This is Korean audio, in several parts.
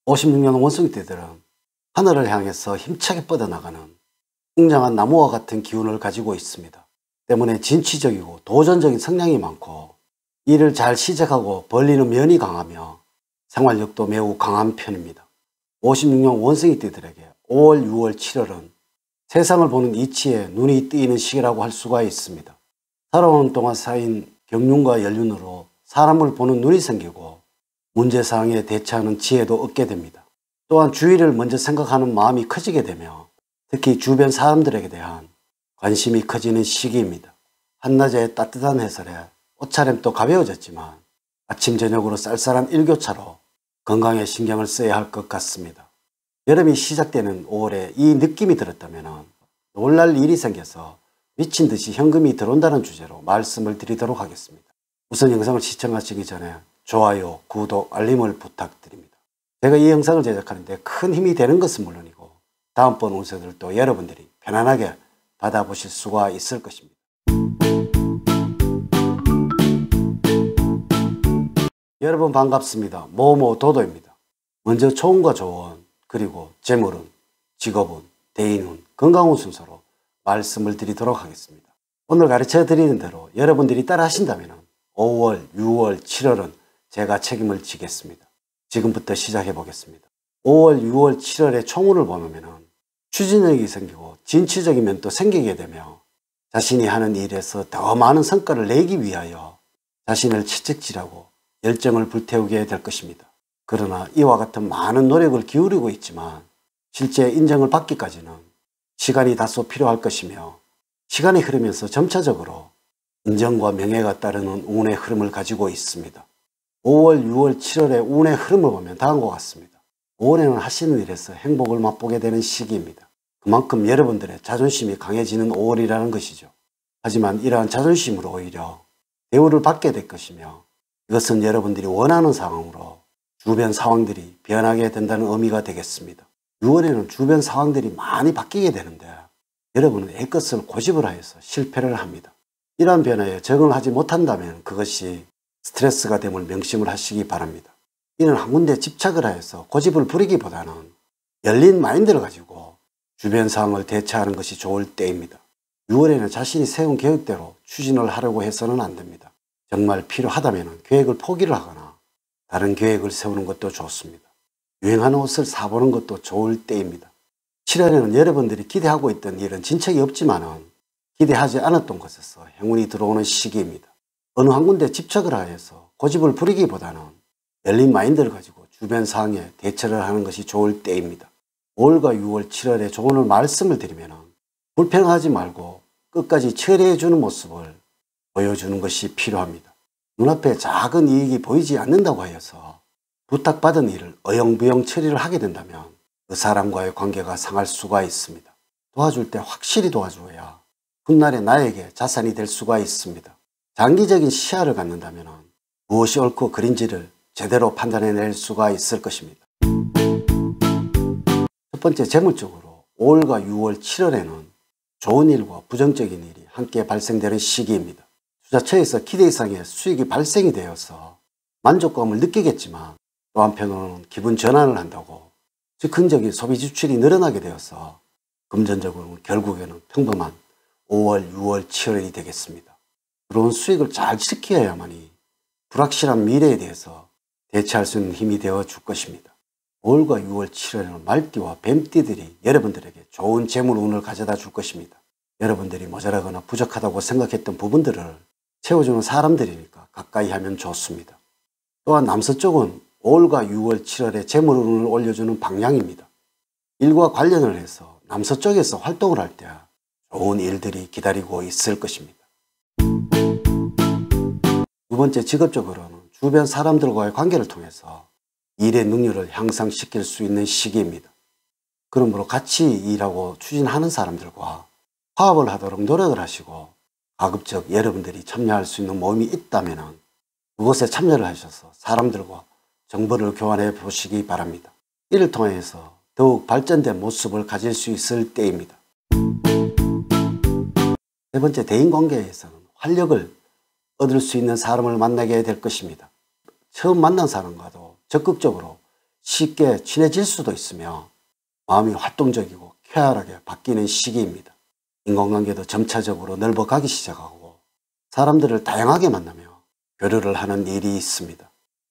56년 원숭이떼들은 하늘을 향해서 힘차게 뻗어나가는 웅장한 나무와 같은 기운을 가지고 있습니다. 때문에 진취적이고 도전적인 성향이 많고 일을 잘 시작하고 벌리는 면이 강하며 생활력도 매우 강한 편입니다. 56년 원숭이떼들에게 5월, 6월, 7월은 세상을 보는 이치에 눈이 뜨이는 시기라고 할 수가 있습니다. 살아오는 동안 쌓인 경륜과 연륜으로 사람을 보는 눈이 생기고 문제사항에 대처하는 지혜도 얻게 됩니다. 또한 주위를 먼저 생각하는 마음이 커지게 되며 특히 주변 사람들에게 대한 관심이 커지는 시기입니다. 한낮의 따뜻한 해설에 옷차림도 가벼워졌지만 아침 저녁으로 쌀쌀한 일교차로 건강에 신경을 써야 할 것 같습니다. 여름이 시작되는 5월에 이 느낌이 들었다면 놀랄 일이 생겨서 미친 듯이 현금이 들어온다는 주제로 말씀을 드리도록 하겠습니다. 우선 영상을 시청하시기 전에 좋아요, 구독, 알림을 부탁드립니다. 제가 이 영상을 제작하는데 큰 힘이 되는 것은 물론이고 다음번 운세들도 여러분들이 편안하게 받아보실 수가 있을 것입니다. 여러분 반갑습니다. 모모도도입니다. 먼저 초운과 조운, 그리고 재물운, 직업운, 대인운, 건강운 순서로 말씀을 드리도록 하겠습니다. 오늘 가르쳐 드리는 대로 여러분들이 따라 하신다면 5월, 6월, 7월은 제가 책임을 지겠습니다. 지금부터 시작해 보겠습니다. 5월, 6월, 7월의 총운을 보면 추진력이 생기고 진취적인 면도 생기게 되며 자신이 하는 일에서 더 많은 성과를 내기 위하여 자신을 채찍질하고 열정을 불태우게 될 것입니다. 그러나 이와 같은 많은 노력을 기울이고 있지만 실제 인정을 받기까지는 시간이 다소 필요할 것이며 시간이 흐르면서 점차적으로 인정과 명예가 따르는 운의 흐름을 가지고 있습니다. 5월, 6월, 7월의 운의 흐름을 보면 다음과 같습니다. 5월에는 하시는 일에서 행복을 맛보게 되는 시기입니다. 그만큼 여러분들의 자존심이 강해지는 5월이라는 것이죠. 하지만 이러한 자존심으로 오히려 대우를 받게 될 것이며 이것은 여러분들이 원하는 상황으로 주변 상황들이 변하게 된다는 의미가 되겠습니다. 6월에는 주변 상황들이 많이 바뀌게 되는데 여러분은 애것을 고집을 하여서 실패를 합니다. 이러한 변화에 적응을 하지 못한다면 그것이 스트레스가 됨을 명심을 하시기 바랍니다. 이는 한 군데 집착을 하여서 고집을 부리기보다는 열린 마인드를 가지고 주변 상황을 대처하는 것이 좋을 때입니다. 6월에는 자신이 세운 계획대로 추진을 하려고 해서는 안 됩니다. 정말 필요하다면 계획을 포기를 하거나 다른 계획을 세우는 것도 좋습니다. 유행하는 옷을 사보는 것도 좋을 때입니다. 7월에는 여러분들이 기대하고 있던 일은 진척이 없지만은 기대하지 않았던 곳에서 행운이 들어오는 시기입니다. 어느 한 군데 집착을 하여서 고집을 부리기보다는 열린 마인드를 가지고 주변 상황에 대처를 하는 것이 좋을 때입니다. 5월과 6월, 7월에 조언을 말씀을 드리면 불평하지 말고 끝까지 처리해 주는 모습을 보여주는 것이 필요합니다. 눈앞에 작은 이익이 보이지 않는다고 하여서 부탁받은 일을 어영부영 처리를 하게 된다면 그 사람과의 관계가 상할 수가 있습니다. 도와줄 때 확실히 도와줘야 훗날에 나에게 자산이 될 수가 있습니다. 장기적인 시야를 갖는다면 무엇이 옳고 그른지를 제대로 판단해낼 수가 있을 것입니다. 첫 번째 재물적으로 5월과 6월, 7월에는 좋은 일과 부정적인 일이 함께 발생되는 시기입니다. 투자처에서 기대 이상의 수익이 발생이 되어서 만족감을 느끼겠지만 또 한편으로는 기분 전환을 한다고 즉흥적인 소비 지출이 늘어나게 되어서 금전적으로는 결국에는 평범한 5월, 6월, 7월이 되겠습니다. 들어온 수익을 잘 지켜야만이 불확실한 미래에 대해서 대처할 수 있는 힘이 되어 줄 것입니다. 5월과 6월, 7월에는 말띠와 뱀띠들이 여러분들에게 좋은 재물 운을 가져다 줄 것입니다. 여러분들이 모자라거나 부족하다고 생각했던 부분들을 채워주는 사람들이니까 가까이 하면 좋습니다. 또한 남서쪽은 5월과 6월, 7월에 재물 운을 올려주는 방향입니다. 일과 관련을 해서 남서쪽에서 활동을 할 때 좋은 일들이 기다리고 있을 것입니다. 두 번째 직업적으로는 주변 사람들과의 관계를 통해서 일의 능률을 향상시킬 수 있는 시기입니다. 그러므로 같이 일하고 추진하는 사람들과 화합을 하도록 노력을 하시고 가급적 여러분들이 참여할 수 있는 모임이 있다면 그곳에 참여를 하셔서 사람들과 정보를 교환해 보시기 바랍니다. 이를 통해서 더욱 발전된 모습을 가질 수 있을 때입니다. 세 번째 대인관계에서는 활력을 얻을 수 있는 사람을 만나게 될 것입니다. 처음 만난 사람과도 적극적으로 쉽게 친해질 수도 있으며 마음이 활동적이고 쾌활하게 바뀌는 시기입니다. 인간관계도 점차적으로 넓어가기 시작하고 사람들을 다양하게 만나며 교류를 하는 일이 있습니다.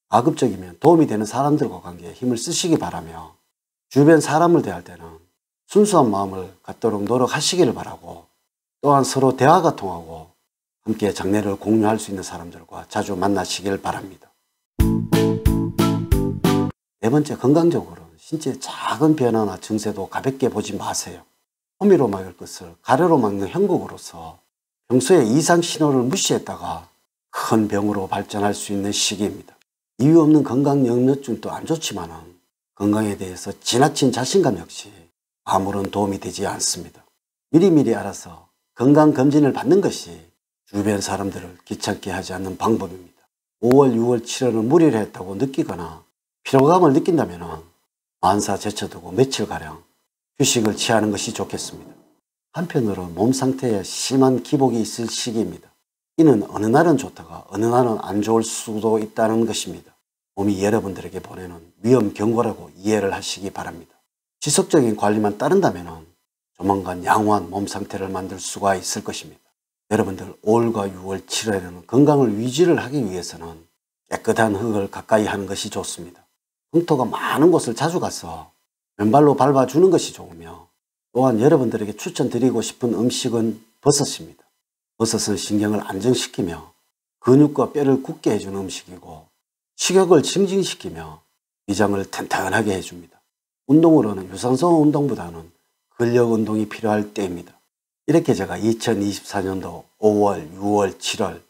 가급적이면 도움이 되는 사람들과 관계에 힘을 쓰시기 바라며 주변 사람을 대할 때는 순수한 마음을 갖도록 노력하시기를 바라고 또한 서로 대화가 통하고 함께 장래를 공유할 수 있는 사람들과 자주 만나시길 바랍니다. 네 번째, 건강적으로는 신체의 작은 변화나 증세도 가볍게 보지 마세요. 호미로 막을 것을 가래로 막는 형국으로서 평소에 이상 신호를 무시했다가 큰 병으로 발전할 수 있는 시기입니다. 이유 없는 건강염려증도 안 좋지만 건강에 대해서 지나친 자신감 역시 아무런 도움이 되지 않습니다. 미리미리 알아서 건강검진을 받는 것이 주변 사람들을 귀찮게 하지 않는 방법입니다. 5월, 6월, 7월은 무리를 했다고 느끼거나 피로감을 느낀다면 만사 제쳐두고 며칠가량 휴식을 취하는 것이 좋겠습니다. 한편으로 몸 상태에 심한 기복이 있을 시기입니다. 이는 어느 날은 좋다가 어느 날은 안 좋을 수도 있다는 것입니다. 몸이 여러분들에게 보내는 위험 경고라고 이해를 하시기 바랍니다. 지속적인 관리만 따른다면 조만간 양호한 몸 상태를 만들 수가 있을 것입니다. 여러분들 5월과 6월, 7월에는 건강을 유지를 하기 위해서는 깨끗한 흙을 가까이 하는 것이 좋습니다. 흙토가 많은 곳을 자주 가서 맨발로 밟아주는 것이 좋으며 또한 여러분들에게 추천드리고 싶은 음식은 버섯입니다. 버섯은 신경을 안정시키며 근육과 뼈를 굳게 해주는 음식이고 식욕을 증진시키며 위장을 튼튼하게 해줍니다. 운동으로는 유산소 운동보다는 근력 운동이 필요할 때입니다. 이렇게 제가 2024년도 5월, 6월, 7월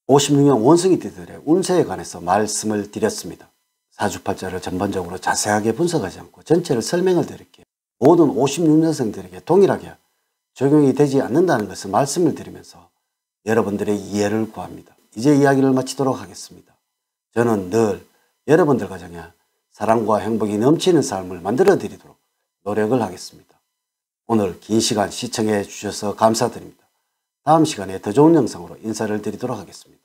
56년 원숭이띠들의 운세에 관해서 말씀을 드렸습니다. 사주팔자를 전반적으로 자세하게 분석하지 않고 전체를 설명을 드릴게요. 모든 56년생들에게 동일하게 적용이 되지 않는다는 것을 말씀을 드리면서 여러분들의 이해를 구합니다. 이제 이야기를 마치도록 하겠습니다. 저는 늘 여러분들 가정에 사랑과 행복이 넘치는 삶을 만들어 드리도록 노력을 하겠습니다. 오늘 긴 시간 시청해 주셔서 감사드립니다. 다음 시간에 더 좋은 영상으로 인사를 드리도록 하겠습니다.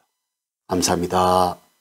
감사합니다.